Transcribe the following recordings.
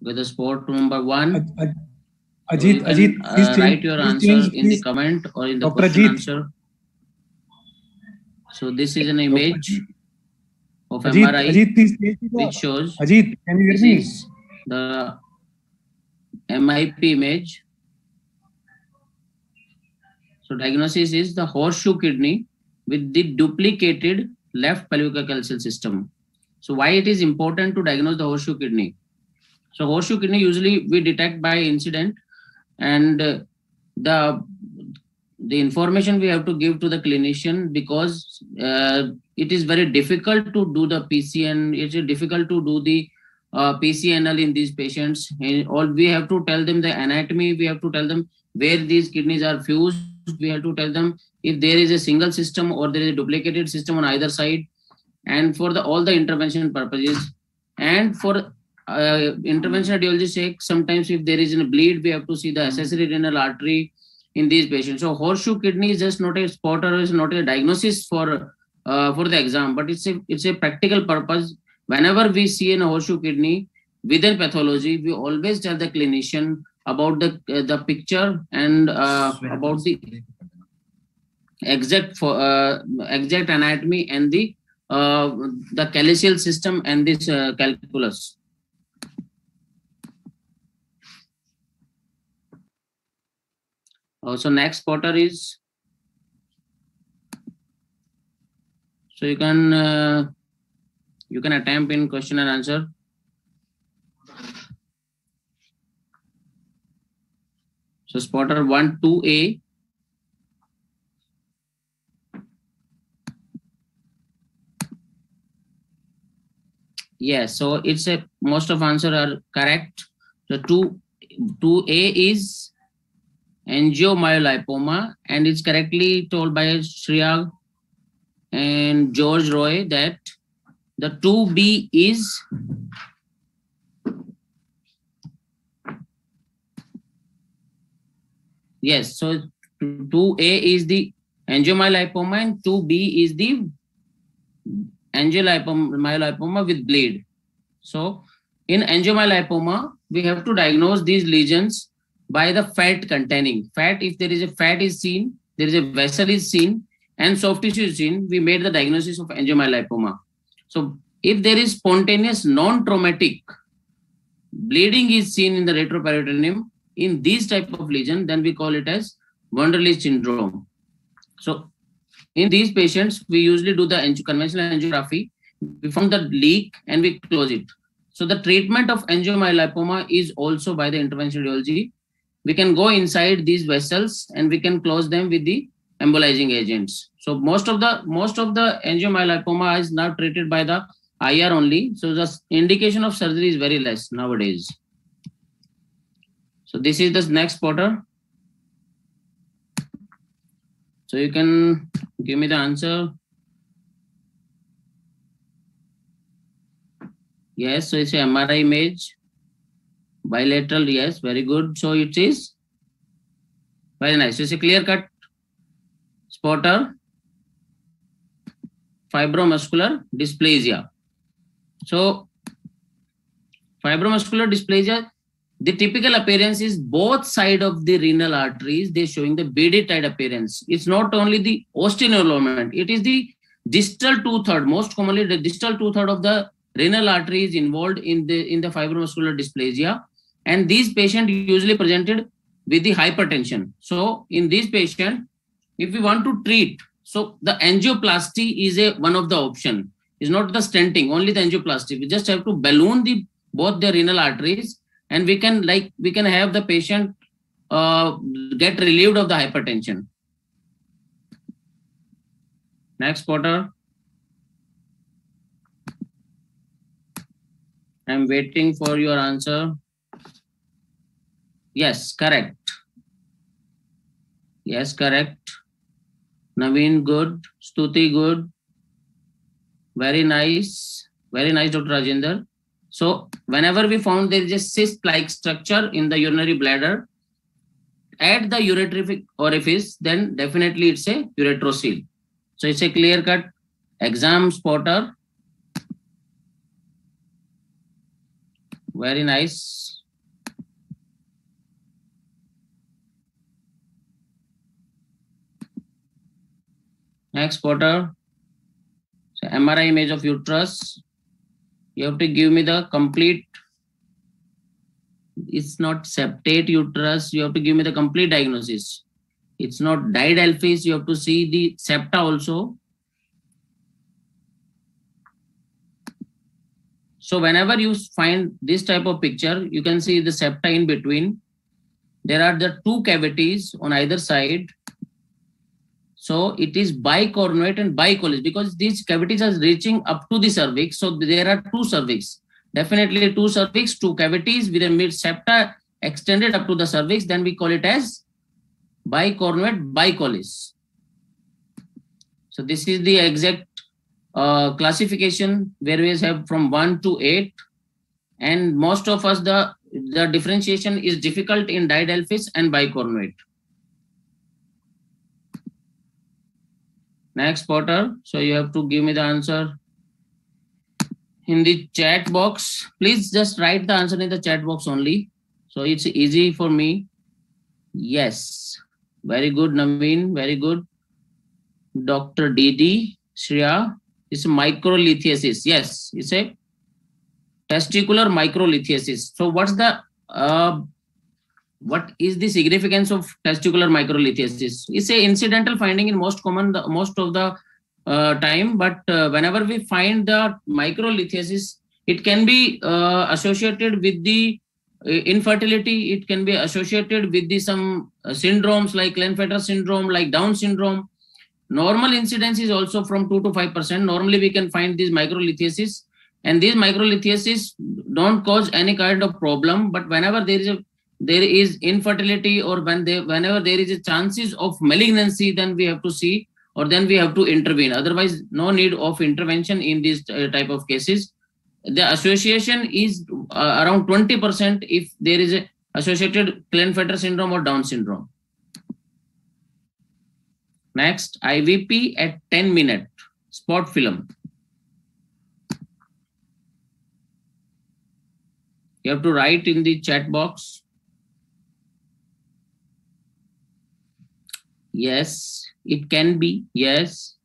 with the spot number 1. Ajit, so Ajit, please change. write your answer in the comment or in the Dr. question Ajit. answer. So this is an image of Ajit, MRI Ajit, please change. which shows Ajit, can you hear this me? is the MIP image. So diagnosis is the horseshoe kidney with the duplicated left pelvic-calcium system. So why it is important to diagnose the horseshoe kidney? So horseshoe kidney usually we detect by incident, and the information we have to give to the clinician, because it is very difficult to do the PCN. It is difficult to do the PCNL in these patients. And all we have to tell them the anatomy. We have to tell them where these kidneys are fused. We have to tell them if there is a single system or there is a duplicated system on either side, and for all the intervention purposes, and for intervention radiology sake, sometimes if there is a bleed, we have to see the accessory renal artery in these patients. So horseshoe kidney is just not a spot or is not a diagnosis for the exam, but it's a practical purpose. Whenever we see a horseshoe kidney within pathology, we always tell the clinician about the picture and about the exact anatomy and the calyceal system and this calculus. So next spotter is, so you can attempt in question and answer. So spotter 1, 2A. Yes, so it's a most of answer are correct. So 2A is angiomyolipoma, and it's correctly told by Shreya and George Roy that the 2B is yes. So 2A is the angiomyolipoma and 2B is the angiomyolipoma with bleed. So in angiomyolipoma, we have to diagnose these lesions by the fat containing. Fat, if there is a fat is seen, there is a vessel is seen, and soft tissue is seen, we made the diagnosis of angiomyolipoma. So if there is spontaneous non-traumatic bleeding is seen in the retroperitoneum in these type of lesion, then we call it as Wunderlich syndrome. So in these patients, we usually do the conventional angiography. We found the leak and we close it. So the treatment of angiomyolipoma is also by the interventional radiology. We can go inside these vessels and we can close them with the embolizing agents. So most of the angiomyolipoma is now treated by the IR only. So the indication of surgery is very less nowadays. So this is the next spotter. So you can give me the answer. Yes, so it's a MRI image. Bilateral, yes, very good. So it is very nice. So it's a clear-cut spotter. Fibromuscular dysplasia. So fibromuscular dysplasia, the typical appearance is both sides of the renal arteries, they're showing the beaded-type appearance. It's not only the osteoinvolvement, it is the distal two-third, most commonly the distal two-third of the renal artery is involved in the fibromuscular dysplasia. And these patients usually presented with the hypertension. So in this patient, if we want to treat, so the angioplasty is one of the option. It's not the stenting, only the angioplasty. We just have to balloon both the renal arteries, and we can have the patient get relieved of the hypertension. Next spotter. I'm waiting for your answer. Yes, correct. Yes, correct. Naveen, good. Stuti, good. Very nice. Very nice, Dr. Rajendra. So whenever we found there is a cyst-like structure in the urinary bladder at the ureterific orifice, then definitely it's a ureterocele. So it's a clear-cut exam spotter. Very nice. Next, Potter. So MRI image of uterus. You have to give me the complete. It's not septate uterus. You have to give me the complete diagnosis. It's not Didelphys. You have to see the septa also. So whenever you find this type of picture, you can see the septa in between. There are the two cavities on either side. So it is bicornuate and bicolis because these cavities are reaching up to the cervix. So there are two cervix. Definitely two cervix, two cavities with a mid septa extended up to the cervix. Then we call it as bicornuate bicolis. So this is the exact classification where we have from 1 to 8. And most of us, the differentiation is difficult in Didelphys and bicornuate. Next, Potter. So you have to give me the answer in the chat box. Please just write the answer in the chat box only. So it's easy for me. Yes. Very good, Naveen. Very good. Dr. Didi, Shreya. It's microlithiasis. Yes, it's a testicular microlithiasis. So what's the what is the significance of testicular microlithiasis? It's a incidental finding in most of the time, but whenever we find the microlithiasis, it can be associated with the infertility. It can be associated with the some syndromes like Klinefelter syndrome, like Down syndrome. Normal incidence is also from 2 to 5%. Normally we can find these microlithiasis, and these microlithiasis don't cause any kind of problem. But whenever there is infertility, or whenever there is a chances of malignancy, then we have to see, or then we have to intervene. Otherwise, no need of intervention in this type of cases. The association is around 20% if there is a associated Klinefelter syndrome or Down syndrome. Next, IVP at 10 minutes, spot film. You have to write in the chat box. Yes, it can be. Yes.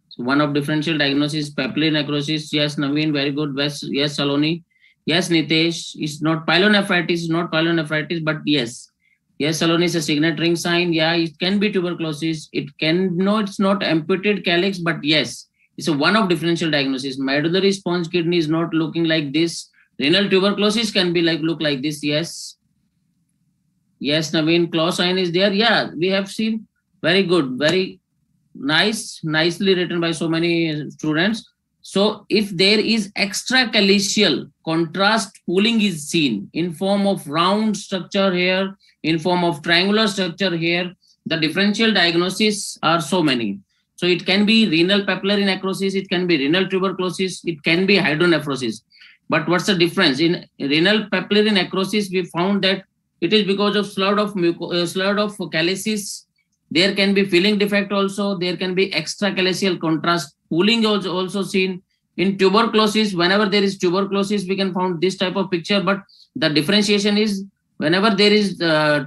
So one of differential diagnosis, papillary necrosis. Yes, Naveen, very good. Yes, Saloni. Yes, Nitesh. It's not pyelonephritis, but yes. Yes, Saloni is a signet ring sign. Yeah, it can be tuberculosis. It's not amputated calyx, but yes, it's a one of differential diagnosis. Medullary sponge kidney is not looking like this. Renal tuberculosis can be look like this. Yes. Yes, Naveen, claw sign is there. Yeah, we have seen. Very good. Very nice. Nicely written by so many students. So if there is extracalycial contrast pooling is seen in form of round structure here, in form of triangular structure here, the differential diagnoses are so many. So it can be renal papillary necrosis, it can be renal tuberculosis, it can be hydronephrosis. But what's the difference? In renal papillary necrosis, we found that it is because of slurred of calyces. There can be filling defect also. There can be extracalycial contrast pooling also seen. In tuberculosis, whenever there is tuberculosis, we can find this type of picture. But the differentiation is whenever there is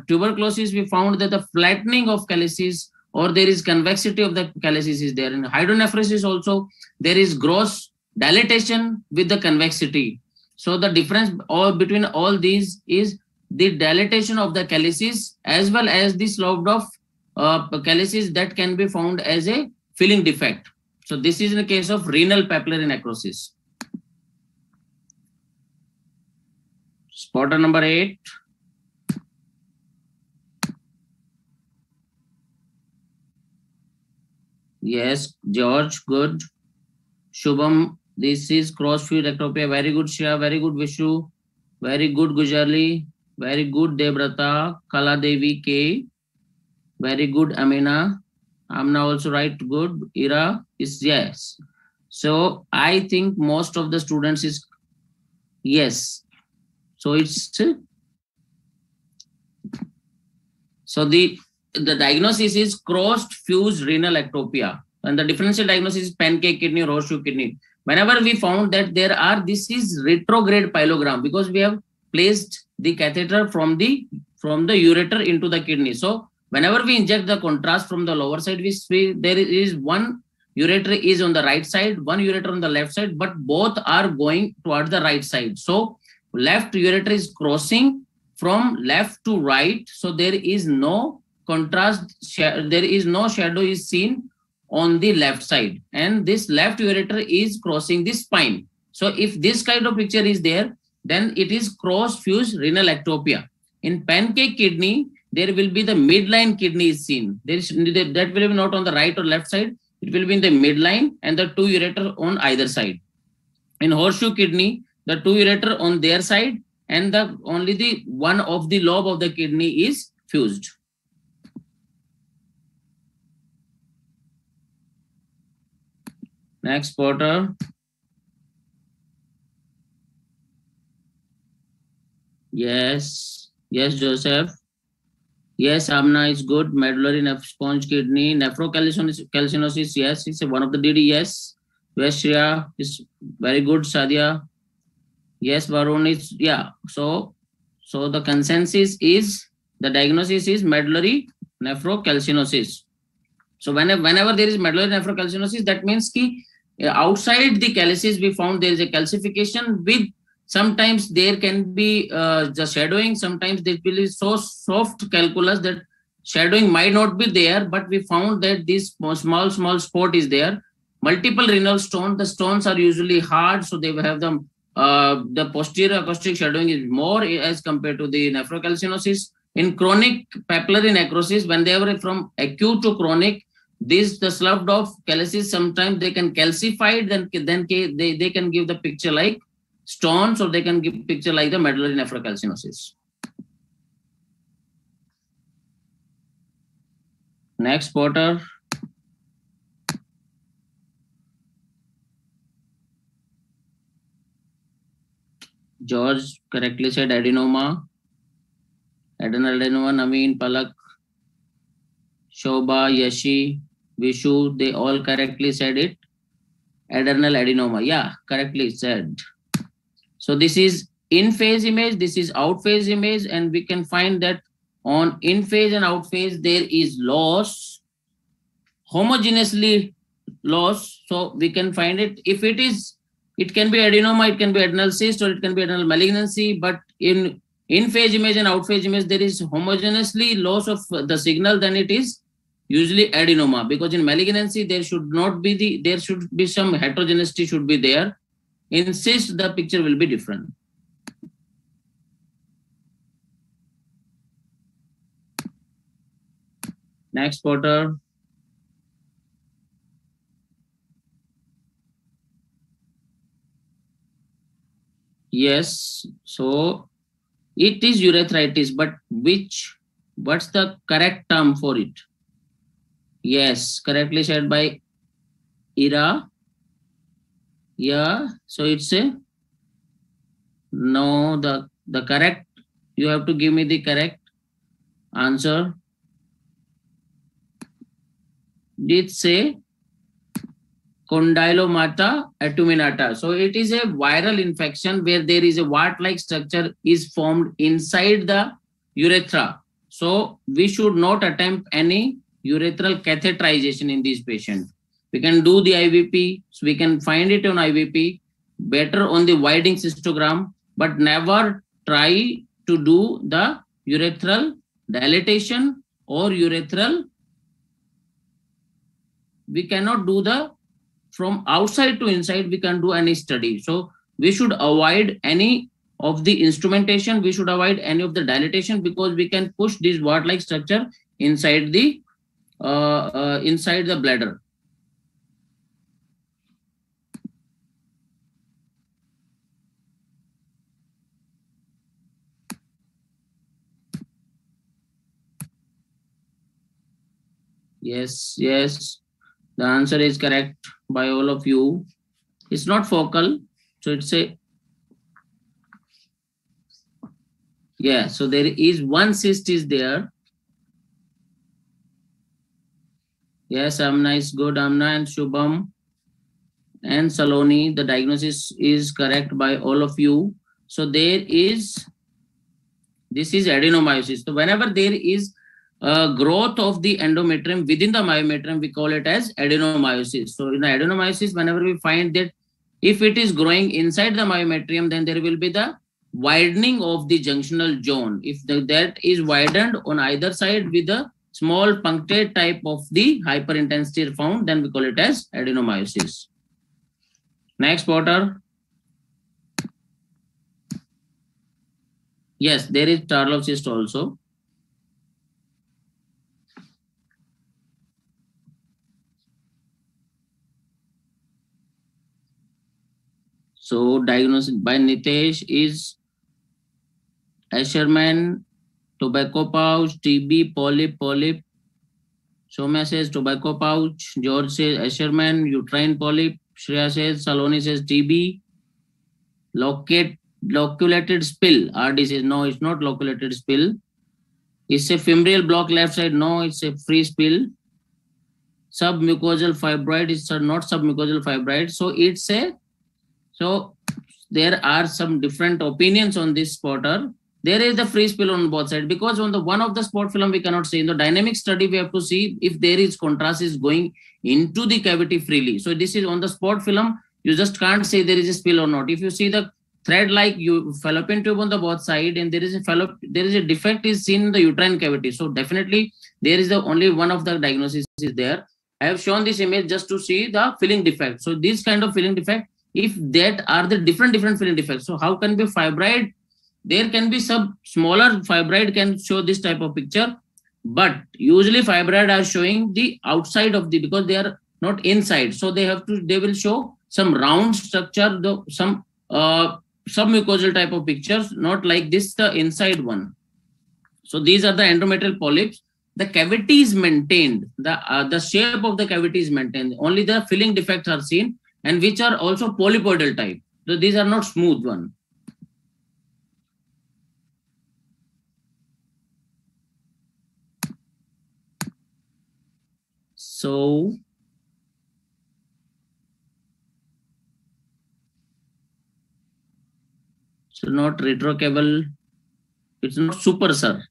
tuberculosis, we found that the flattening of calyces or there is convexity of the calyces is there. In hydronephrosis also, there is gross dilatation with the convexity. So the difference between all these is the dilatation of the calyces as well as the sloped off calyces that can be found as a filling defect. So this is in the case of renal papillary necrosis. Spotter number 8. Yes, George, good. Shubham, this is cross-field ectopia. Very good, Shreya. Very good, Vishu. Very good, Gujarli. Very good, Debrata. Kala Devi K. Very good, Amina. Amna also right, good. Ira is yes. So I think most of the students is yes. So it's so the diagnosis is crossed fused renal ectopia, and the differential diagnosis is pancake kidney or horseshoe kidney. Whenever we found that this is retrograde pyelogram, because we have placed the catheter from the ureter into the kidney. So whenever we inject the contrast from the lower side, we see there is one ureter is on the right side, one ureter on the left side, but both are going towards the right side. So left ureter is crossing from left to right. So there is no contrast, there is no shadow is seen on the left side, and this left ureter is crossing the spine. So if this kind of picture is there, then it is cross-fused renal ectopia. In pancake kidney, there will be the midline kidney is seen. That will be not on the right or left side. It will be in the midline and the two ureter on either side. In horseshoe kidney, the two ureter on their side and only the one of the lobe of the kidney is fused. Next, Porter. Yes, Joseph. Yes, Amna is good. Medullary sponge kidney, nephrocalcinosis. Yes, it's one of the DD. Yes, Shreya is very good. Sadia. Yes, Varun is, yeah. So the consensus is, the diagnosis is medullary nephrocalcinosis. So whenever there is medullary nephrocalcinosis, that means ki outside the calyces we found there is a calcification with, sometimes there can be the shadowing, sometimes there will be so soft calculus that shadowing might not be there, but we found that this small spot is there. Multiple renal stones, the stones are usually hard, so they will have the posterior acoustic shadowing is more as compared to the nephrocalcinosis. In chronic papillary necrosis, when they were from acute to chronic, the sloughed off calyces, sometimes they can calcify, then they can give the picture like stones, or they can give picture like the medullary nephrocalcinosis. Next, Porter. George correctly said adenoma. Adrenal adenoma. Naveen, Palak, Shobha, Yashi, Vishu, they all correctly said it. Adrenal adenoma. Yeah, correctly said. So this is in phase image, this is out phase image, and we can find that on in phase and out phase there is loss, homogeneously loss. So we can find it. If it is, it can be adenoma, it can be adrenal cyst, or it can be adrenal malignancy. But in phase image and out phase image, there is homogeneously loss of the signal, then it is usually adenoma. Because in malignancy there should not be there should be some heterogeneity should be there. In cyst, the picture will be different. Next, Porter. Yes, so it is urethritis, but what's the correct term for it? Yes, correctly said by Ira. Yeah, so it's a no, the correct, you have to give me the correct answer. Did say condylomata acuminata. So it is a viral infection where there is a wart-like structure is formed inside the urethra. So we should not attempt any urethral catheterization in these patients. We can do the IVP, so we can find it on IVP, better on the Whiting cystogram, but never try to do the urethral dilatation or urethral. We cannot do the from outside to inside, we can do any study. So we should avoid any of the instrumentation, we should avoid any of the dilatation, because we can push this wart-like structure inside the bladder. Yes, the answer is correct by all of you. It's not focal, so it's a, yeah, so there is one cyst is there. Yes, Amna is good. Amna and Shubham and Saloni, the diagnosis is correct by all of you. So there is This is adenomyosis. So whenever there is growth of the endometrium within the myometrium, we call it as adenomyosis. So in the adenomyosis, whenever we find that if it is growing inside the myometrium, then there will be the widening of the junctional zone. If that is widened on either side with a small punctate type of the hyperintensity found, then we call it as adenomyosis. Next, Potter. Yes, there is Tarlov cyst also. So diagnosis by Nitesh is Asherman, tobacco pouch, TB, polyp. Soumya says tobacco pouch. George says Asherman, uterine polyp. Shreya says, Saloni says TB. Loculated spill. RD says no, it's not loculated spill. It's a fimbrial block left side. No, it's a free spill. Submucosal fibroid is not submucosal fibroid. So it's a, so there are some different opinions on this spotter. There is the free spill on both sides, because on the one of the spot film we cannot see. In the dynamic study, we have to see if there is contrast is going into the cavity freely. So this is on the spot film. You just can't say there is a spill or not. If you see the thread-like fallopian tube on the both side, and there is a defect is seen in the uterine cavity. So definitely there is the only one of the diagnosis is there. I have shown this image just to see the filling defect. So this kind of filling defect, if that are the different filling defects. So how can be fibroid? There can be some smaller fibroid can show this type of picture, but usually fibroid are showing the outside of the, because they are not inside. So they will show some round structure, some submucosal type of pictures, not like this, the inside one. So these are the endometrial polyps. The cavity is maintained. The shape of the cavity is maintained. Only the filling defects are seen, and which are also polypoidal type. So these are not smooth one. So not retrocaval, it's not super, sir.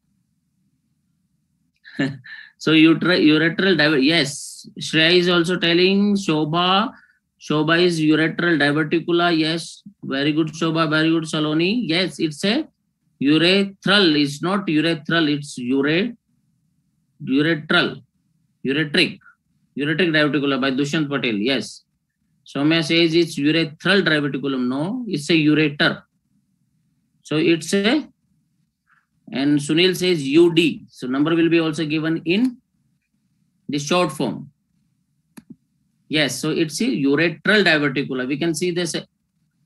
So uretral diverticulum. Yes, Shreya is also telling. Shobha is uretral diverticula. Yes, very good, Shobha. Very good, Saloni. Yes, it's a urethral. It's not urethral. It's uretric diverticulum by Dushyant Patel. Yes. Soumya says it's urethral diverticulum. No, it's a ureter. So it's a, and Sunil says UD. So number will be also given in the short form. Yes, so it's a uretral diverticula. We can see this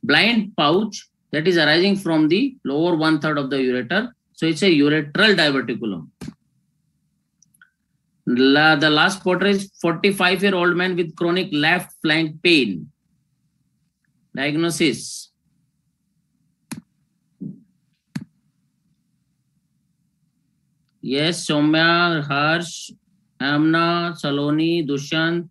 blind pouch that is arising from the lower 1/3 of the ureter. So it's a uretral diverticulum. The last quarter is 45-year-old man with chronic left flank pain. Diagnosis. Yes, Soumya, Harsh, Amna, Saloni, Dushyant,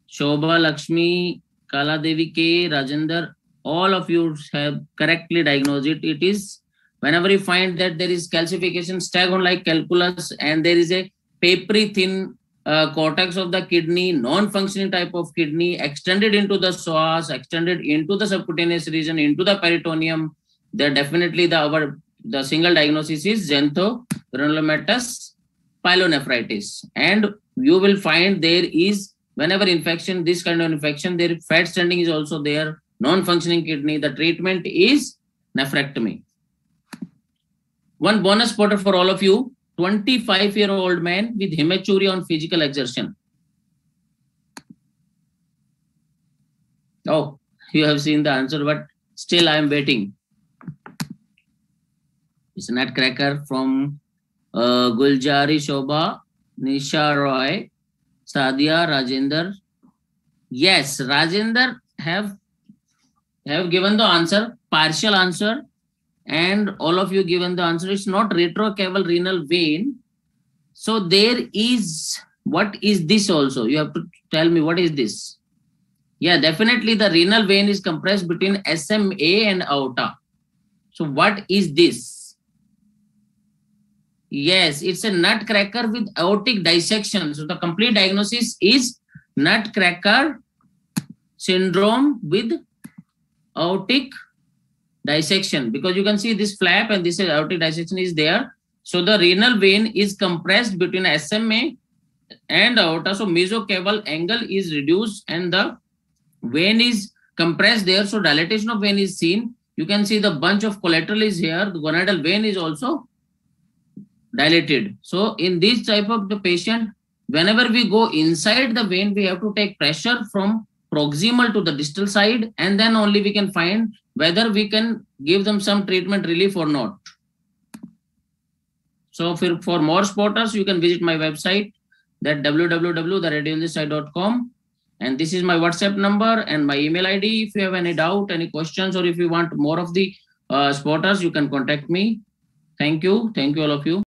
Shobha, Lakshmi, Kala Devi K, Rajendra, all of you have correctly diagnosed it. It is whenever you find that there is calcification, staghorn-like calculus, and there is a papery thin cortex of the kidney, non-functioning type of kidney, extended into the psoas, extended into the subcutaneous region, into the peritoneum, then definitely the single diagnosis is xanthogranulomatous pyelonephritis. And you will find there is, whenever infection, this kind of infection, there fat standing is also there, non-functioning kidney. The treatment is nephrectomy. One bonus spotter for all of you: 25-year-old man with hematuria on physical exertion. Oh, you have seen the answer, but still I am waiting. It's a nutcracker from Guljari Shobha, Nisha Roy, Sadia, Rajender. Yes, Rajender have given the answer, partial answer, and all of you given the answer. It's not retrocaval renal vein. So there is, what is this also? You have to tell me what is this. Yeah, definitely the renal vein is compressed between SMA and aorta. So what is this? Yes, it's a nutcracker with aortic dissection. So the complete diagnosis is nutcracker syndrome with aortic dissection, because you can see this flap and this aortic dissection is there. So the renal vein is compressed between SMA and aorta. So mesocaval angle is reduced and the vein is compressed there. So dilatation of vein is seen. You can see the bunch of collateral is here. The gonadal vein is also dilated. So in this type of the patient, whenever we go inside the vein, we have to take pressure from proximal to the distal side, and then only we can find whether we can give them some treatment relief or not. So for more spotters, you can visit my website, that www.theradiologist.com. And this is my WhatsApp number and my email ID. If you have any doubt, any questions, or if you want more of the spotters, you can contact me. Thank you. Thank you, all of you.